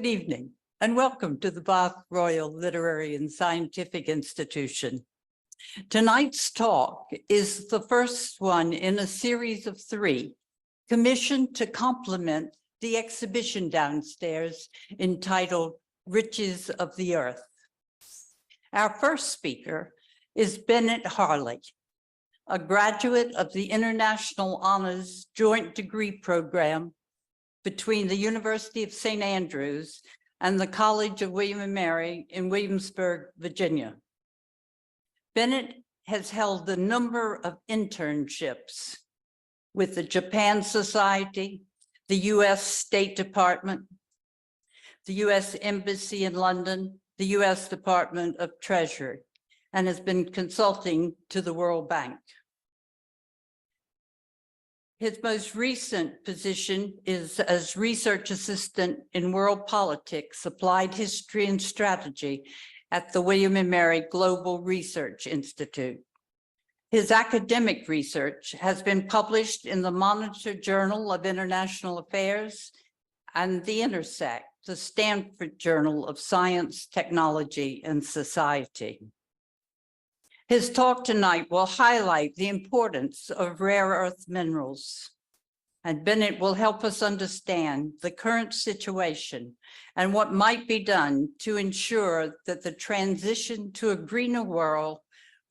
Good evening, and welcome to the Bath Royal Literary and Scientific Institution. Tonight's talk is the first one in a series of three, commissioned to complement the exhibition downstairs entitled Riches of the Earth. Our first speaker is Bennett Hawley, a graduate of the International Honors Joint Degree Program between the University of St. Andrews and the College of William and Mary in Williamsburg, Virginia. Bennett has held a number of internships with the Japan Society, the US State Department, the US Embassy in London, the US Department of Treasury, and has been consulting to the World Bank. His most recent position is as research assistant in world politics, applied history and strategy at the William and Mary Global Research Institute. His academic research has been published in the Monitor Journal of International Affairs and the Intersect, the Stanford Journal of Science, Technology, and Society. His talk tonight will highlight the importance of rare earth minerals, and Bennett will help us understand the current situation and what might be done to ensure that the transition to a greener world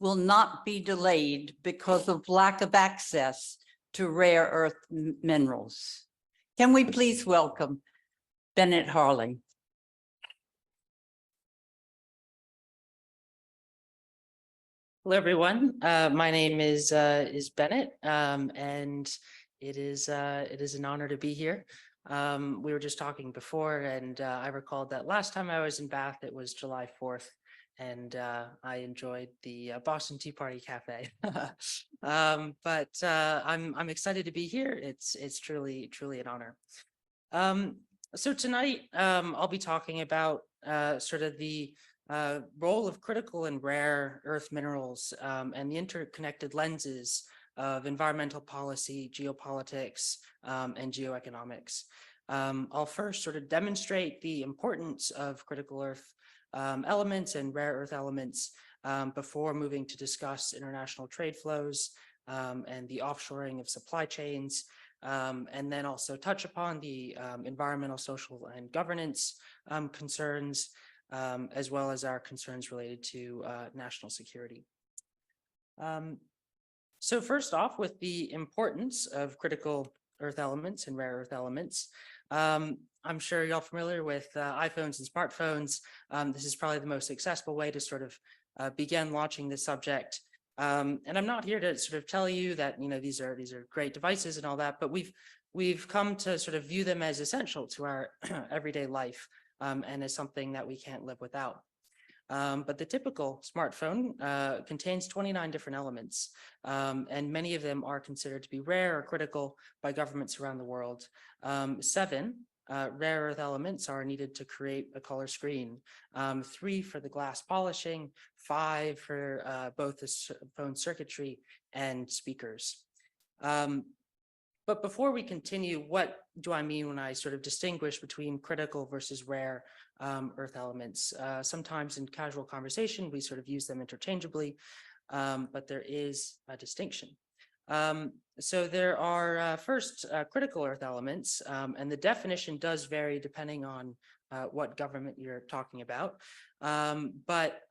will not be delayed because of lack of access to rare earth minerals. Can we please welcome Bennett Hawley? Hello, everyone. My name is Bennett, and it is an honor to be here. We were just talking before, and I recalled that last time I was in Bath, it was July 4th, and I enjoyed the Boston Tea Party Cafe. But I'm excited to be here. It's truly an honor. So tonight I'll be talking about sort of the role of critical and rare earth minerals and the interconnected lenses of environmental policy, geopolitics, and geoeconomics. I'll first sort of demonstrate the importance of critical earth elements and rare earth elements before moving to discuss international trade flows and the offshoring of supply chains, and then also touch upon the environmental, social, and governance concerns, as well as our concerns related to national security. So first off, with the importance of critical earth elements and rare earth elements, I'm sure you're all familiar with iPhones and smartphones. This is probably the most accessible way to sort of begin launching this subject. And I'm not here to sort of tell you that these are great devices and all that, but we've come to sort of view them as essential to our everyday life. And is something that we can't live without. But the typical smartphone contains 29 different elements, and many of them are considered to be rare or critical by governments around the world. 7 rare earth elements are needed to create a color screen, 3 for the glass polishing, 5 for both the phone circuitry and speakers. But before we continue, what do I mean when I sort of distinguish between critical versus rare earth elements? Sometimes in casual conversation, we sort of use them interchangeably, but there is a distinction. So there are first critical earth elements, and the definition does vary depending on what government you're talking about. But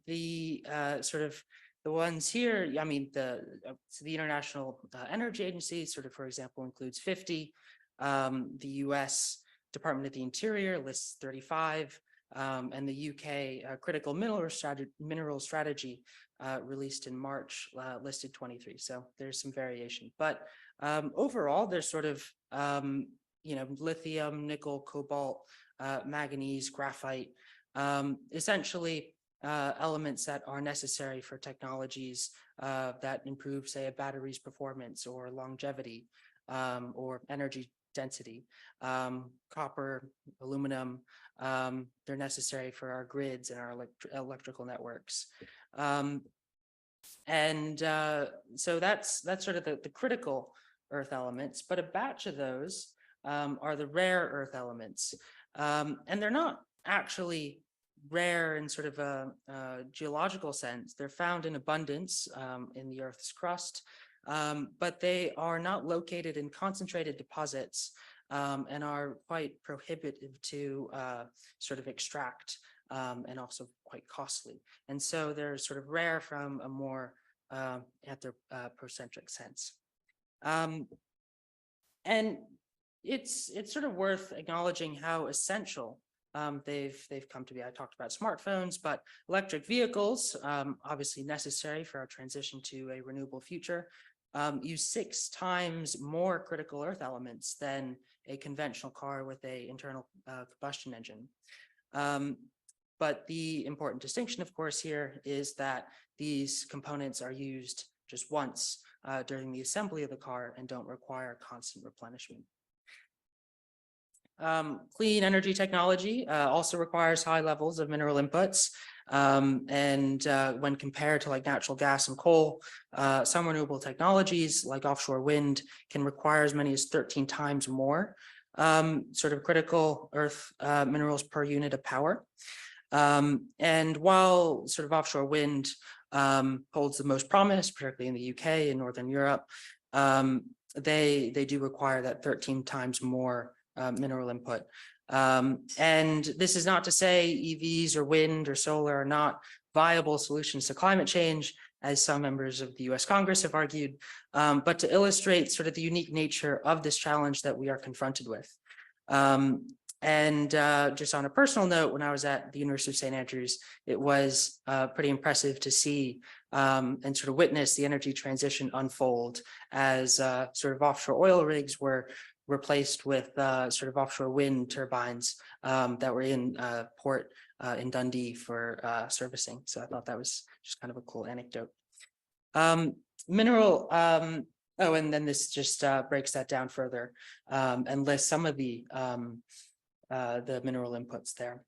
the sort of the ones here, I mean, so the International Energy Agency, sort of, for example, includes 50. The US Department of the Interior lists 35, and the UK Critical Mineral Strategy released in March listed 23. So there's some variation. But overall, there's sort of, lithium, nickel, cobalt, manganese, graphite, essentially elements that are necessary for technologies that improve, say, a battery's performance or longevity or energy density. Copper, aluminum, they're necessary for our grids and our electrical networks. So that's sort of the critical earth elements, but a batch of those are the rare earth elements. And they're not actually rare in sort of a geological sense. They're found in abundance in the Earth's crust, but they are not located in concentrated deposits and are quite prohibitive to sort of extract and also quite costly. And so they're sort of rare from a more anthropocentric sense. And it's sort of worth acknowledging how essential they've come to be. I talked about smartphones, but electric vehicles, obviously necessary for our transition to a renewable future, use 6 times more critical earth elements than a conventional car with a internal combustion engine. But the important distinction, of course, here is that these components are used just once during the assembly of the car and don't require constant replenishment. Clean energy technology also requires high levels of mineral inputs. And when compared to like natural gas and coal, some renewable technologies like offshore wind can require as many as 13 times more sort of critical earth minerals per unit of power. And while sort of offshore wind holds the most promise, particularly in the UK and Northern Europe, they do require that 13 times more mineral input. And this is not to say EVs or wind or solar are not viable solutions to climate change, as some members of the US Congress have argued, but to illustrate sort of the unique nature of this challenge that we are confronted with. And just on a personal note, when I was at the University of St. Andrews, it was pretty impressive to see and sort of witness the energy transition unfold as sort of offshore oil rigs were replaced with sort of offshore wind turbines that were in port in Dundee for servicing. So I thought that was just kind of a cool anecdote. Mineral, oh, and then this just breaks that down further and lists some of the mineral inputs there.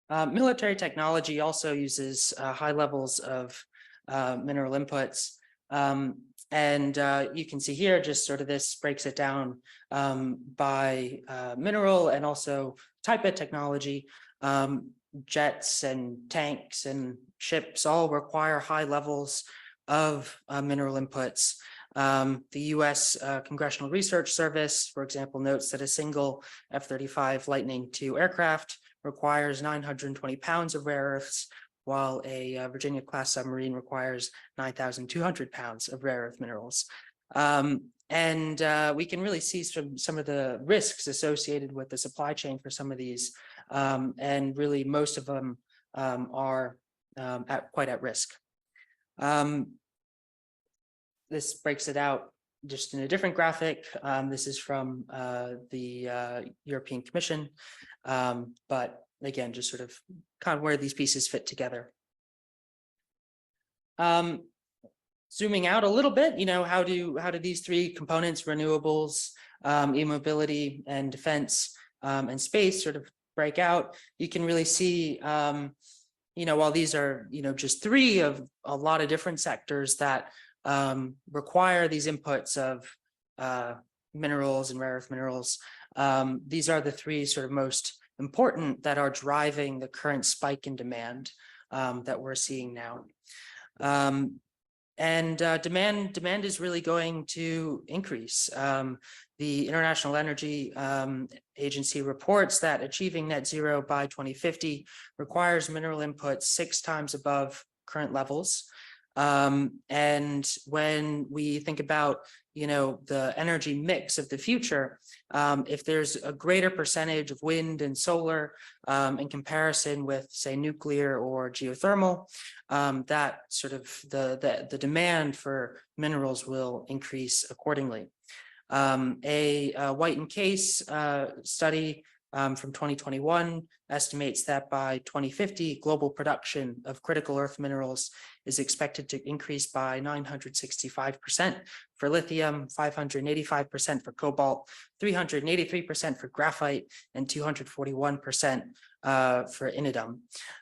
Military technology also uses high levels of mineral inputs. And you can see here, just sort of this breaks it down by mineral and also type of technology. Jets and tanks and ships all require high levels of mineral inputs. The US Congressional Research Service, for example, notes that a single F-35 Lightning II aircraft requires 920 pounds of rare earths, while a Virginia-class submarine requires 9,200 pounds of rare earth minerals. And we can really see some of the risks associated with the supply chain for some of these, and really most of them are quite at risk. This breaks it out just in a different graphic. This is from the European Commission, but again, just sort of kind of where these pieces fit together. Zooming out a little bit, you know, how do these 3 components, renewables, e-mobility, and defense and space, sort of break out? You can really see, you know, while these are, you know, just 3 of a lot of different sectors that require these inputs of minerals and rare earth minerals, these are the 3 sort of most important that are driving the current spike in demand that we're seeing now. And demand is really going to increase. The International Energy Agency reports that achieving net zero by 2050 requires mineral inputs 6 times above current levels. And when we think about, you know, the energy mix of the future, if there's a greater percentage of wind and solar in comparison with, say, nuclear or geothermal, that sort of the demand for minerals will increase accordingly. A White and Case study from 2021 estimates that by 2050, global production of critical earth minerals is expected to increase by 965% for lithium, 585% for cobalt, 383% for graphite, and 241% for iridium.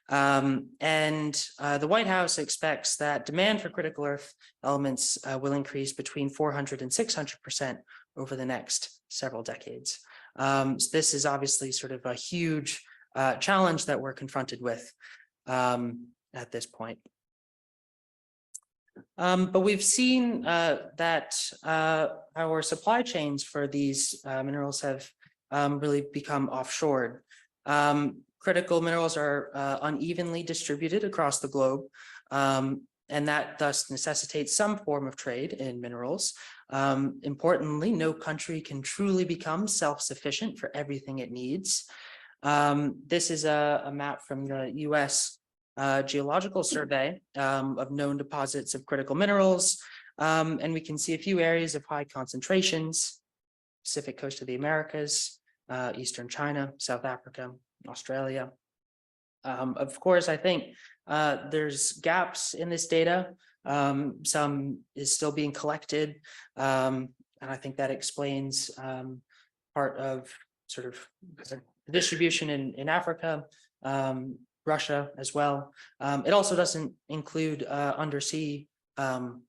And the White House expects that demand for critical earth elements will increase between 400 and 600% over the next several decades. So this is obviously sort of a huge challenge that we're confronted with at this point. But we've seen that our supply chains for these minerals have really become offshored. Critical minerals are unevenly distributed across the globe, and that thus necessitates some form of trade in minerals. Importantly, no country can truly become self-sufficient for everything it needs. This is a map from the US Geological Survey of known deposits of critical minerals. And we can see a few areas of high concentrations: Pacific coast of the Americas, Eastern China, South Africa, Australia. Of course, I think there's gaps in this data. Some is still being collected. And I think that explains part of sort of the distribution in Africa, Russia as well. It also doesn't include undersea sort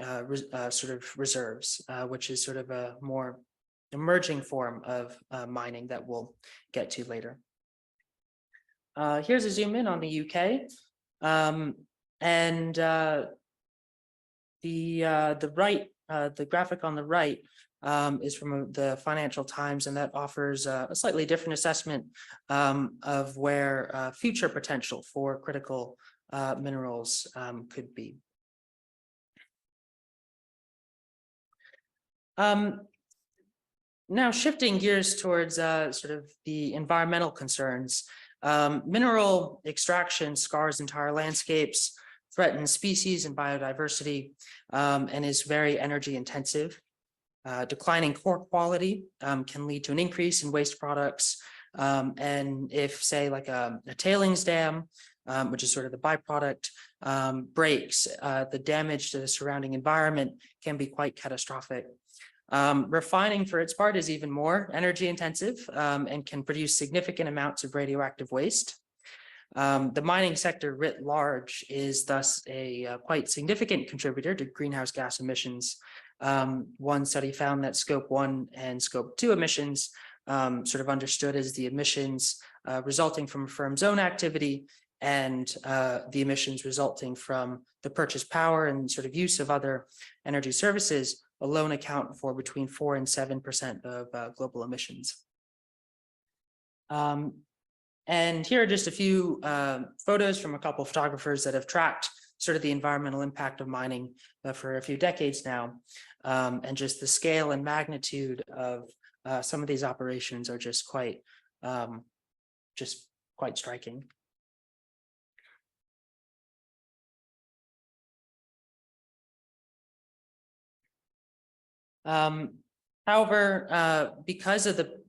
of reserves, which is sort of a more emerging form of mining that we'll get to later. Here's a zoom in on the UK, and the graphic on the right is from the Financial Times, and that offers a slightly different assessment of where future potential for critical minerals could be. Now shifting gears towards sort of the environmental concerns. Mineral extraction scars entire landscapes, threatens species and biodiversity, and is very energy intensive. Declining core quality can lead to an increase in waste products. And if, say, like a tailings dam, which is sort of the byproduct, breaks, the damage to the surrounding environment can be quite catastrophic. Refining, for its part, is even more energy intensive and can produce significant amounts of radioactive waste. The mining sector writ large is thus a quite significant contributor to greenhouse gas emissions. One study found that Scope 1 and Scope 2 emissions, sort of understood as the emissions resulting from a firm's own activity, and the emissions resulting from the purchased power and sort of use of other energy services, alone account for between 4 and 7% of global emissions. And here are just a few photos from a couple of photographers that have tracked sort of the environmental impact of mining for a few decades now. And just the scale and magnitude of some of these operations are just quite striking. However, because of the,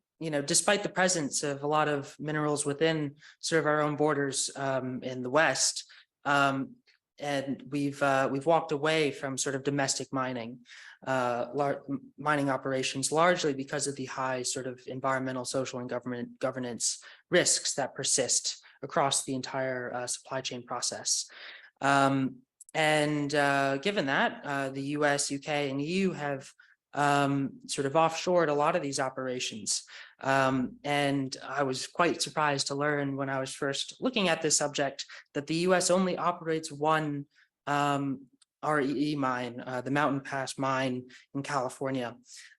despite the presence of a lot of minerals within sort of our own borders in the West, and we've walked away from sort of domestic mining, mining operations, largely because of the high sort of environmental, social, and governance risks that persist across the entire supply chain process. And given that, the US, UK, and EU have sort of offshored a lot of these operations. And I was quite surprised to learn when I was first looking at this subject that the US only operates one REE mine, the Mountain Pass mine in California.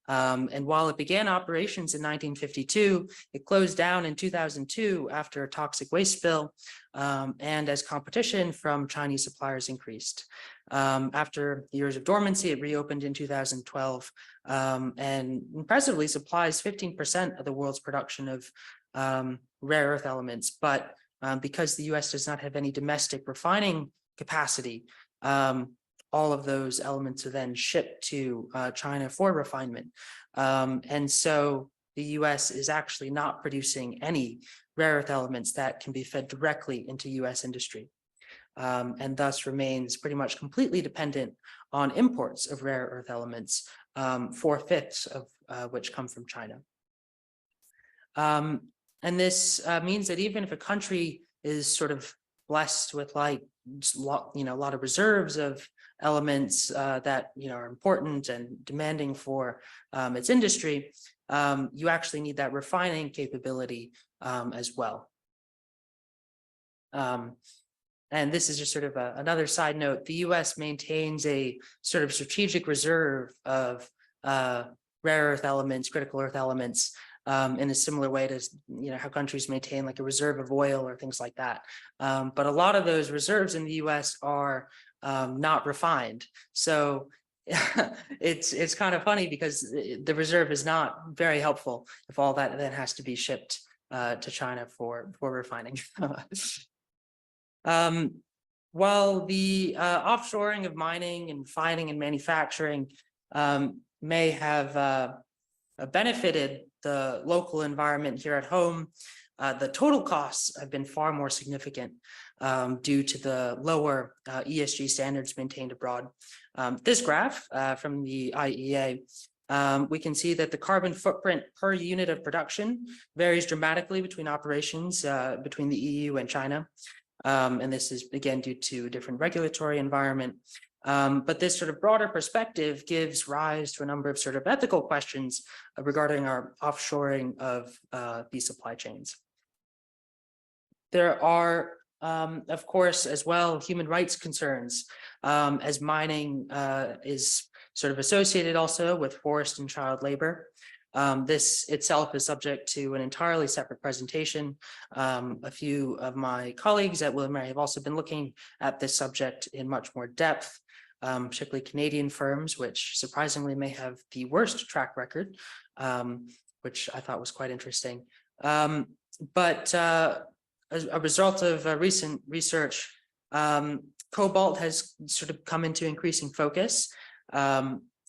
And while it began operations in 1952, it closed down in 2002 after a toxic waste spill, and as competition from Chinese suppliers increased. After years of dormancy, it reopened in 2012, and impressively supplies 15% of the world's production of rare earth elements. But because the US does not have any domestic refining capacity, all of those elements are then shipped to China for refinement. And so the US is actually not producing any rare earth elements that can be fed directly into US industry, and thus remains pretty much completely dependent on imports of rare earth elements, 4/5 of which come from China. And this means that even if a country is sort of blessed with a lot of reserves of elements that are important and demanding for its industry, you actually need that refining capability as well. And this is just sort of another side note. The U.S. maintains a sort of strategic reserve of rare earth elements, critical earth elements, in a similar way to how countries maintain like a reserve of oil or things like that. But a lot of those reserves in the U.S. are not refined. So it's kind of funny because the reserve is not very helpful if all that then has to be shipped to China for refining. While the offshoring of mining and refining and manufacturing may have benefited the local environment here at home, the total costs have been far more significant due to the lower ESG standards maintained abroad. This graph from the IEA, we can see that the carbon footprint per unit of production varies dramatically between operations between the EU and China. And this is, again, due to a different regulatory environment. But this sort of broader perspective gives rise to a number of sort of ethical questions regarding our offshoring of these supply chains. There are, of course, as well, human rights concerns, as mining is sort of associated also with forced and child labor. This itself is subject to an entirely separate presentation. A few of my colleagues at William & Mary have also been looking at this subject in much more depth, particularly Canadian firms, which surprisingly may have the worst track record, which I thought was quite interesting. But as a result of recent research, cobalt has sort of come into increasing focus.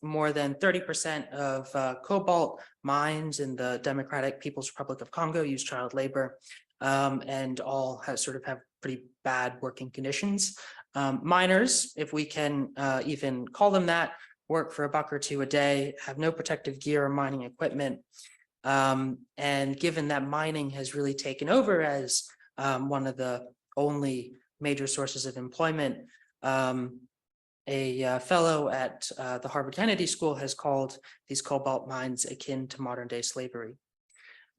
More than 30% of cobalt mines in the Democratic People's Republic of Congo use child labor, and all have pretty bad working conditions. Miners, if we can even call them that, work for $1 or $2 a day, have no protective gear or mining equipment. And given that mining has really taken over as one of the only major sources of employment, a fellow at the Harvard Kennedy School has called these cobalt mines akin to modern day slavery.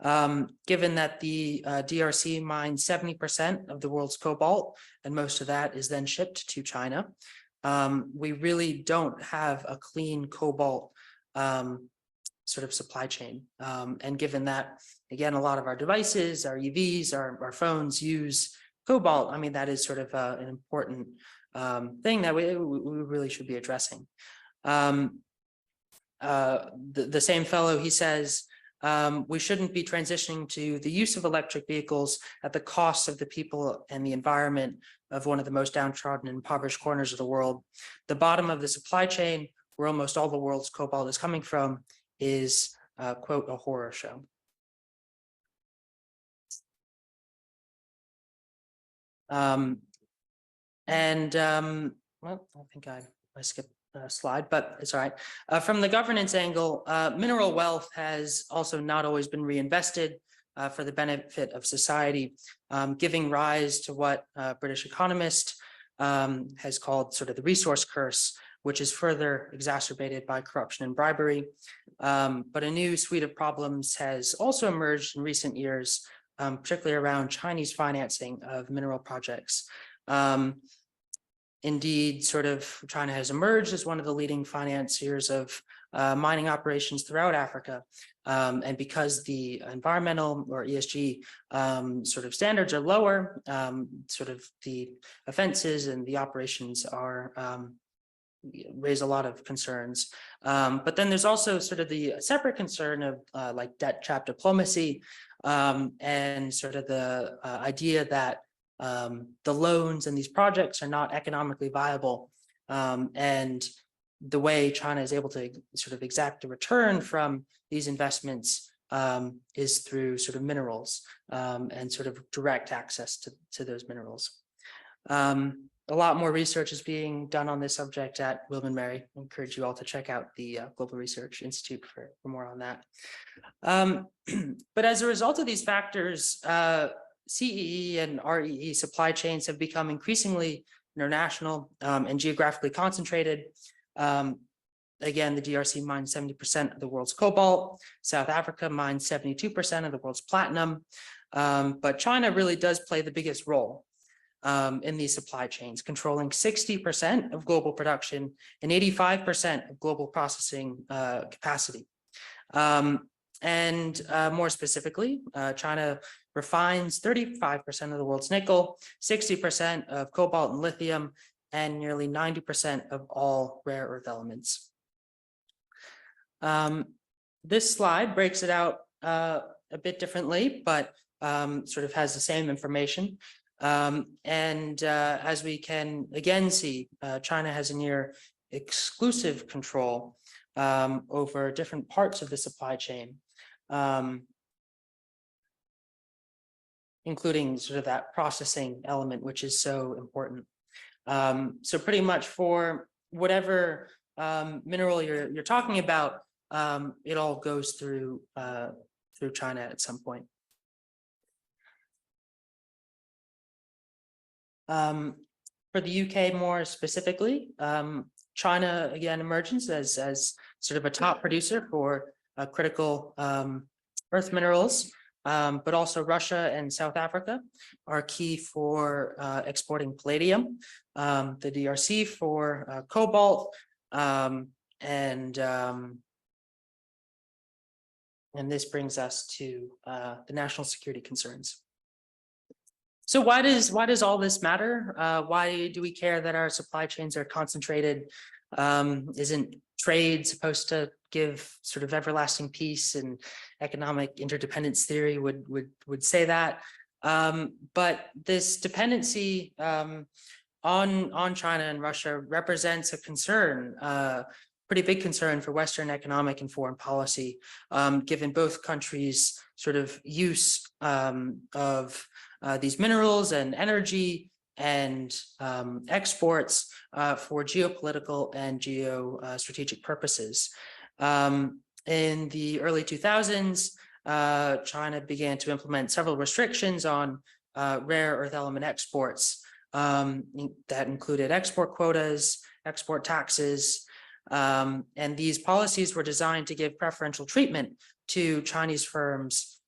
Given that the DRC mines 70% of the world's cobalt, and most of that is then shipped to China, we really don't have a clean cobalt sort of supply chain. And given that, again, a lot of our devices, our EVs, our phones use cobalt, I mean, that is sort of an important thing that we really should be addressing. The same fellow, he says, we shouldn't be transitioning to the use of electric vehicles at the cost of the people and the environment of one of the most downtrodden and impoverished corners of the world. The bottom of the supply chain, where almost all the world's cobalt is coming from, is, quote, a horror show. Well, I think I skipped a slide, but it's all right. From the governance angle, mineral wealth has also not always been reinvested for the benefit of society, giving rise to what a British economist has called sort of the resource curse, which is further exacerbated by corruption and bribery. But a new suite of problems has also emerged in recent years, particularly around Chinese financing of mineral projects. Indeed, sort of China has emerged as one of the leading financiers of mining operations throughout Africa. And because the environmental or ESG sort of standards are lower, sort of the offenses and the operations are raise a lot of concerns. But then there's also sort of the separate concern of like debt trap diplomacy, and sort of the idea that the loans and these projects are not economically viable. And the way China is able to sort of exact a return from these investments is through sort of minerals and sort of direct access to those minerals. A lot more research is being done on this subject at William & Mary. I encourage you all to check out the Global Research Institute for more on that. But as a result of these factors, CEE and REE supply chains have become increasingly international and geographically concentrated. Again, the DRC mines 70% of the world's cobalt. South Africa mines 72% of the world's platinum. But China really does play the biggest role in these supply chains, controlling 60% of global production and 85% of global processing capacity. More specifically, China refines 35% of the world's nickel, 60% of cobalt and lithium, and nearly 90% of all rare earth elements. This slide breaks it out a bit differently, but sort of has the same information. As we can again see, China has a near exclusive control over different parts of the supply chain, including sort of that processing element, which is so important. So pretty much for whatever mineral you're talking about, it all goes through China at some point. For the UK more specifically, China again emerges as sort of a top producer for critical earth minerals, but also Russia and South Africa are key for exporting palladium, the DRC for cobalt, and this brings us to the national security concerns. So why does all this matter? Why do we care that our supply chains are concentrated? Isn't trade supposed to give sort of everlasting peace, and economic interdependence theory would say that? But this dependency on China and Russia represents a concern, pretty big concern for Western economic and foreign policy, given both countries' sort of use of these minerals and energy and exports for geopolitical and geostrategic purposes. In the early 2000s, China began to implement several restrictions on rare earth element exports that included export quotas, export taxes, and these policies were designed to give preferential treatment to Chinese firms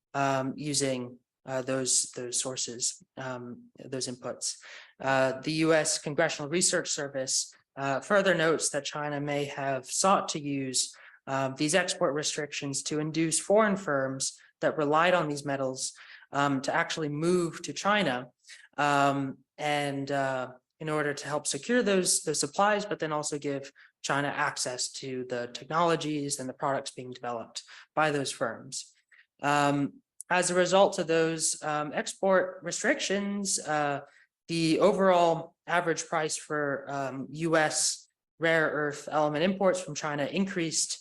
using those sources, those inputs. The U.S. Congressional Research Service further notes that China may have sought to use these export restrictions to induce foreign firms that relied on these metals to actually move to China, and in order to help secure those supplies, but then also give China access to the technologies and the products being developed by those firms. As a result of those export restrictions, the overall average price for U.S. rare earth element imports from China increased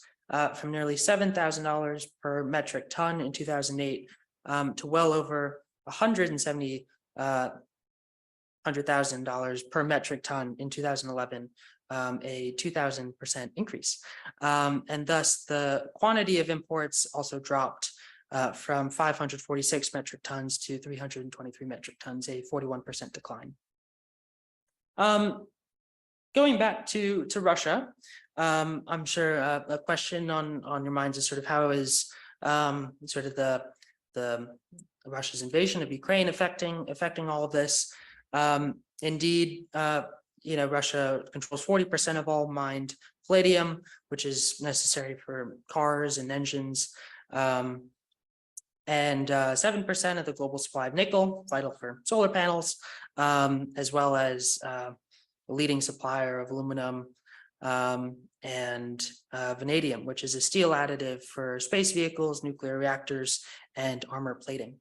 from nearly $7,000 per metric ton in 2008 to well over $100,000 per metric ton in 2011, a 2,000% increase. And thus the quantity of imports also dropped from 546 metric tons to 323 metric tons, a 41% decline. Going back to Russia, I'm sure a question on your minds is sort of how is sort of the Russia's invasion of Ukraine affecting all of this. Indeed, Russia controls 40% of all mined palladium, which is necessary for cars and engines. And 7% of the global supply of nickel, vital for solar panels, as well as a leading supplier of aluminum and vanadium, which is a steel additive for space vehicles, nuclear reactors, and armor plating.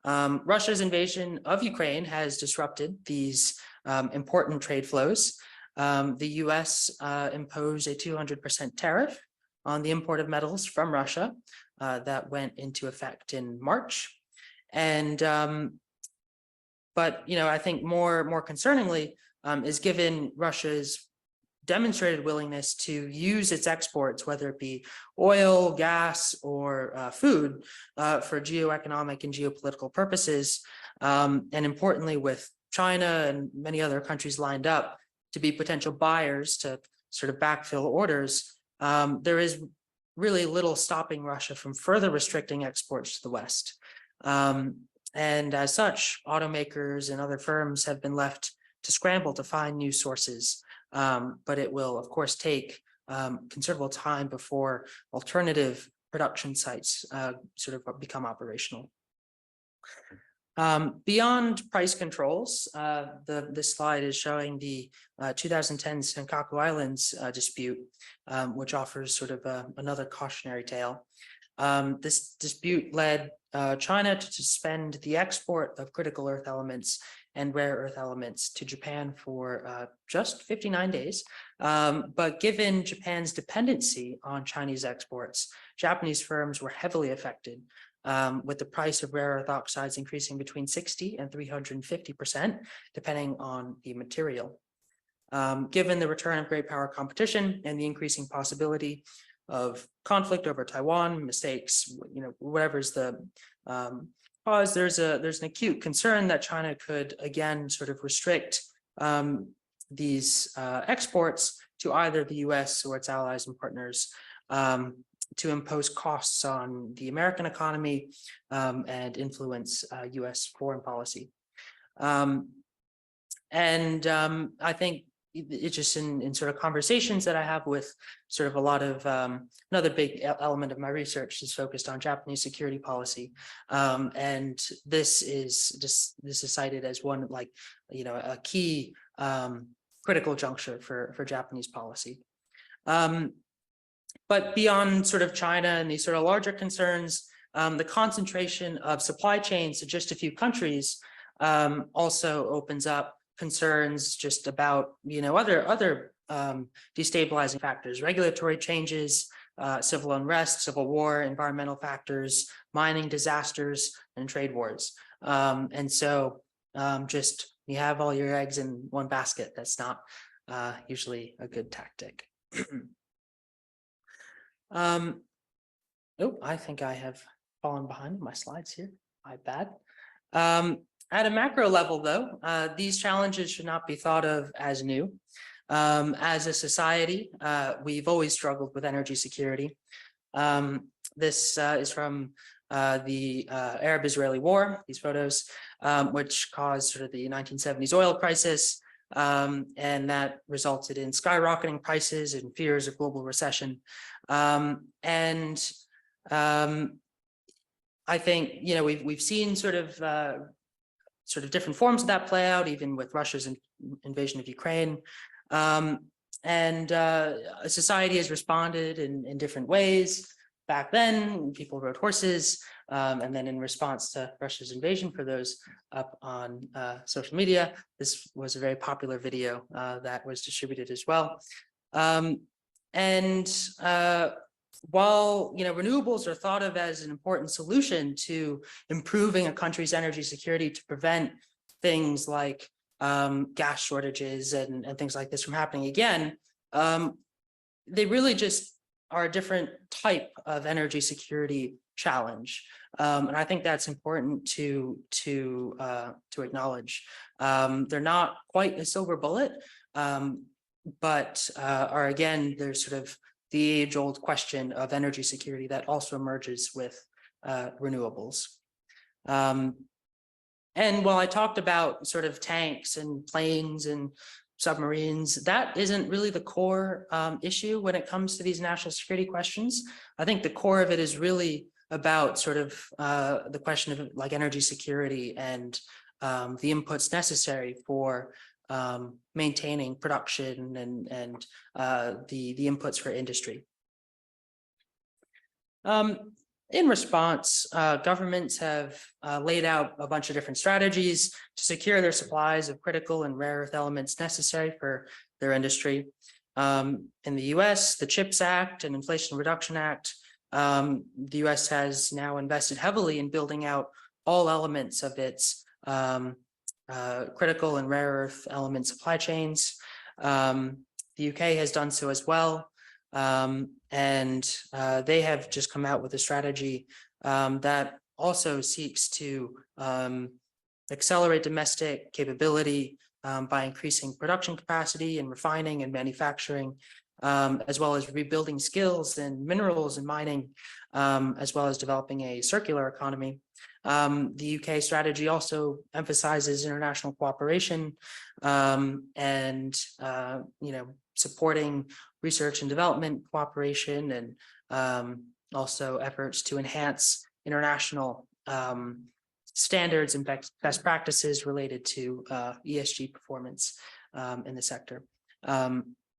Russia's invasion of Ukraine has disrupted these important trade flows. The US imposed a 200% tariff on the import of metals from Russia that went into effect in March. And but I think more concerningly is given Russia's demonstrated willingness to use its exports, whether it be oil, gas, or food, for geoeconomic and geopolitical purposes, and importantly with China and many other countries lined up to be potential buyers to sort of backfill orders. there is really little stopping Russia from further restricting exports to the West. And as such, automakers and other firms have been left to scramble to find new sources. But it will, of course, take considerable time before alternative production sites sort of become operational. Beyond price controls, this slide is showing the 2010 Senkaku Islands dispute, which offers sort of another cautionary tale. This dispute led China to suspend the export of critical earth elements and rare earth elements to Japan for just 59 days. But given Japan's dependency on Chinese exports, Japanese firms were heavily affected, with the price of rare earth oxides increasing between 60 and 350%, depending on the material. Given the return of great power competition and the increasing possibility of conflict over Taiwan, mistakes, whatever's the cause, there's an acute concern that China could again sort of restrict these exports to either the US or its allies and partners, to impose costs on the American economy and influence US foreign policy. I think it's just in sort of conversations that I have with sort of a lot of another big element of my research is focused on Japanese security policy, and this is cited as one, like, a key critical juncture for Japanese policy. But beyond sort of China and these sort of larger concerns, the concentration of supply chains to just a few countries also opens up concerns just about, other destabilizing factors, regulatory changes, civil unrest, civil war, environmental factors, mining disasters, and trade wars. And so just you have all your eggs in one basket. That's not usually a good tactic. Oh, I think I have fallen behind my slides here. My bad. At a macro level, though, these challenges should not be thought of as new. As a society, we've always struggled with energy security. This is from the Arab-Israeli War, these photos, which caused sort of the 1970s oil crisis, and that resulted in skyrocketing prices and fears of global recession. I think, we've seen sort of different forms of that play out, even with Russia's invasion of Ukraine. Society has responded in different ways. Back then, people rode horses, and then in response to Russia's invasion, for those up on social media, this was a very popular video that was distributed as well. While renewables are thought of as an important solution to improving a country's energy security to prevent things like gas shortages and things like this from happening again, they really just are a different type of energy security challenge, and I think that's important to acknowledge. They're not quite a silver bullet, but are again, there's sort of the age-old question of energy security that also emerges with renewables. And while I talked about sort of tanks and planes and submarines, that isn't really the core issue when it comes to these national security questions. I think the core of it is really about sort of the question of like energy security and the inputs necessary for maintaining production and the inputs for industry. In response, governments have laid out a bunch of different strategies to secure their supplies of critical and rare earth elements necessary for their industry. In the US, the CHIPS Act and Inflation Reduction Act, the US has now invested heavily in building out all elements of its critical and rare earth element supply chains. The UK has done so as well. They have just come out with a strategy that also seeks to accelerate domestic capability by increasing production capacity and refining and manufacturing as well as rebuilding skills in minerals and mining, as well as developing a circular economy. The UK strategy also emphasizes international cooperation and supporting research and development cooperation, and also efforts to enhance international standards and best practices related to ESG performance in the sector.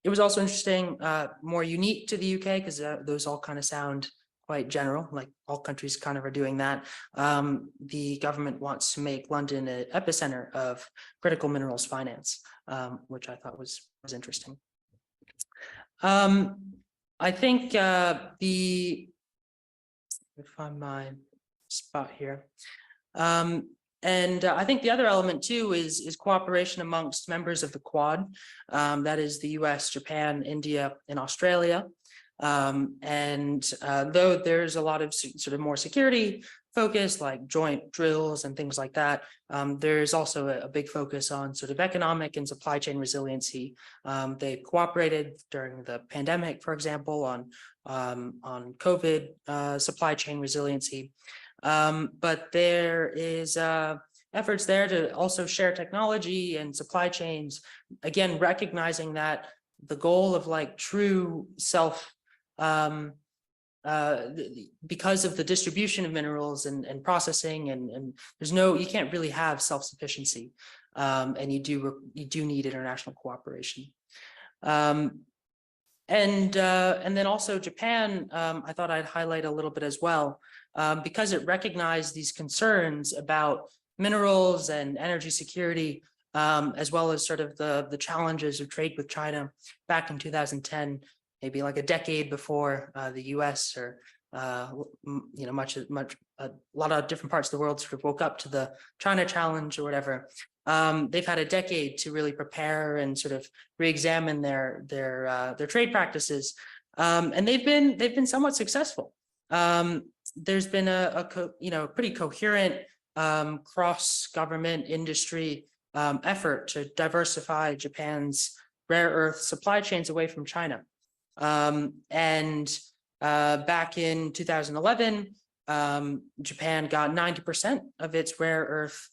It was also interesting, more unique to the UK, because those all kind of sound quite general, like all countries kind of are doing that. The government wants to make London an epicenter of critical minerals finance, which I thought was interesting. I think find my spot here. I think the other element too is cooperation amongst members of the Quad, that is the US, Japan, India, and Australia. Though there's a lot of sort of more security focus, like joint drills and things like that, there's also a big focus on sort of economic and supply chain resiliency. They cooperated during the pandemic, for example, on COVID supply chain resiliency. But there is efforts there to also share technology and supply chains, again, recognizing that the goal of like true because of the distribution of minerals and processing, and you can't really have self-sufficiency, and you do need international cooperation. And then also Japan, I thought I'd highlight a little bit as well, because it recognized these concerns about minerals and energy security, as well as sort of the challenges of trade with China back in 2010, maybe like a decade before the US or a lot of different parts of the world sort of woke up to the China challenge or whatever. They've had a decade to really prepare and sort of re-examine their trade practices, and they've been somewhat successful. There's been a pretty coherent cross-government industry effort to diversify Japan's rare earth supply chains away from China. Back in 2011, Japan got 90% of its rare earth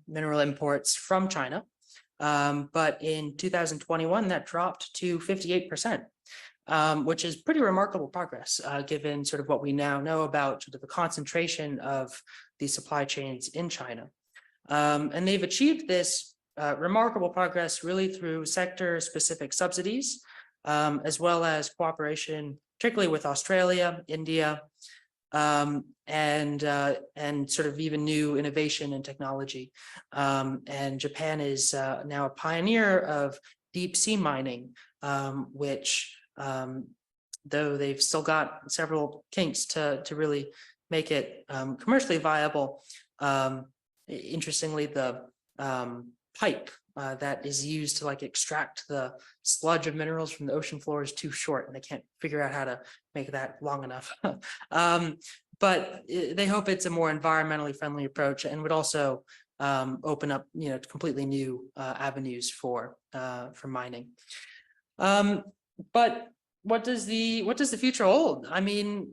mineral imports from China. But in 2021, that dropped to 58%, which is pretty remarkable progress, given sort of what we now know about sort of the concentration of these supply chains in China. And they've achieved this remarkable progress really through sector-specific subsidies, as well as cooperation, particularly with Australia, India, and sort of even new innovation and technology. And Japan is now a pioneer of deep sea mining, which, though they've still got several kinks to really make it commercially viable, interestingly, the pipe that is used to like extract the sludge of minerals from the ocean floor is too short, and they can't figure out how to make that long enough. But they hope it's a more environmentally friendly approach, and would also open up, completely new avenues for mining. But what does the future hold? I mean,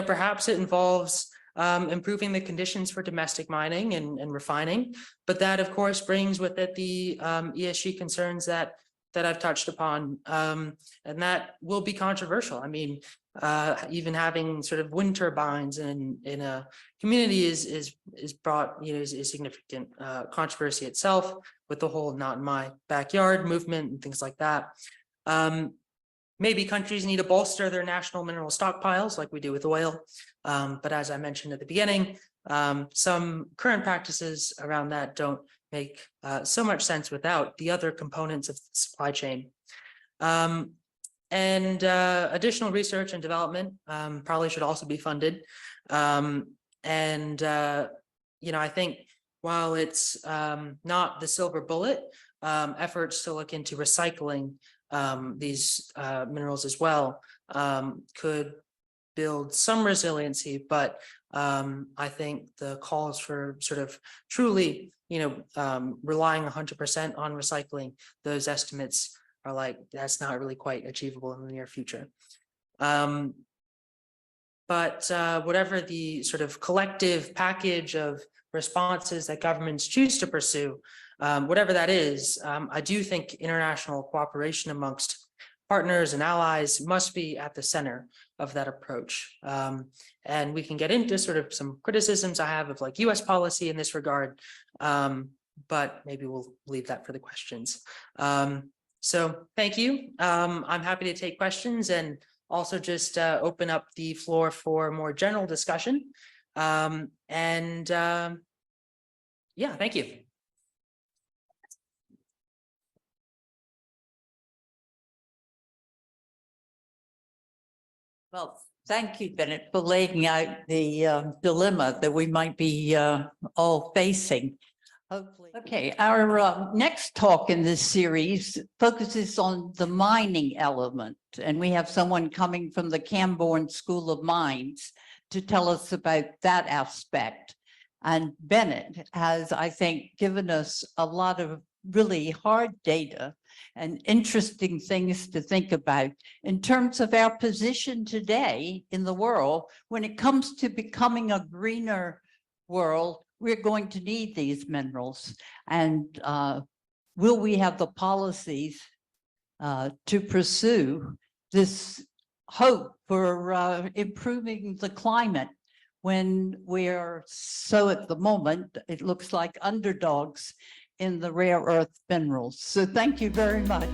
perhaps it involves improving the conditions for domestic mining and refining, but that of course brings with it the ESG concerns that I've touched upon, and that will be controversial. I mean, even having sort of wind turbines in a community is brought, is a significant controversy itself, with the whole "not in my backyard" movement and things like that. Maybe countries need to bolster their national mineral stockpiles like we do with oil. But as I mentioned at the beginning, some current practices around that don't make so much sense without the other components of the supply chain. Additional research and development probably should also be funded. I think while it's not the silver bullet, efforts to look into recycling these minerals as well could build some resiliency, but I think the calls for sort of truly, relying 100% on recycling, those estimates are like, that's not really quite achievable in the near future. But whatever the sort of collective package of responses that governments choose to pursue, whatever that is, I do think international cooperation amongst partners and allies must be at the center of that approach. And we can get into sort of some criticisms I have of like US policy in this regard, but maybe we'll leave that for the questions. So thank you. I'm happy to take questions and also just open up the floor for more general discussion. Yeah, thank you. Well, thank you, Bennett, for laying out the dilemma that we might be all facing. Hopefully. Okay, our next talk in this series focuses on the mining element, and we have someone coming from the Camborne School of Mines to tell us about that aspect. And Bennett has, I think, given us a lot of really hard data and interesting things to think about in terms of our position today in the world. When it comes to becoming a greener world, we're going to need these minerals. And will we have the policies to pursue this hope for improving the climate when we're so, at the moment, it looks like underdogs in the rare earth minerals. So thank you very much.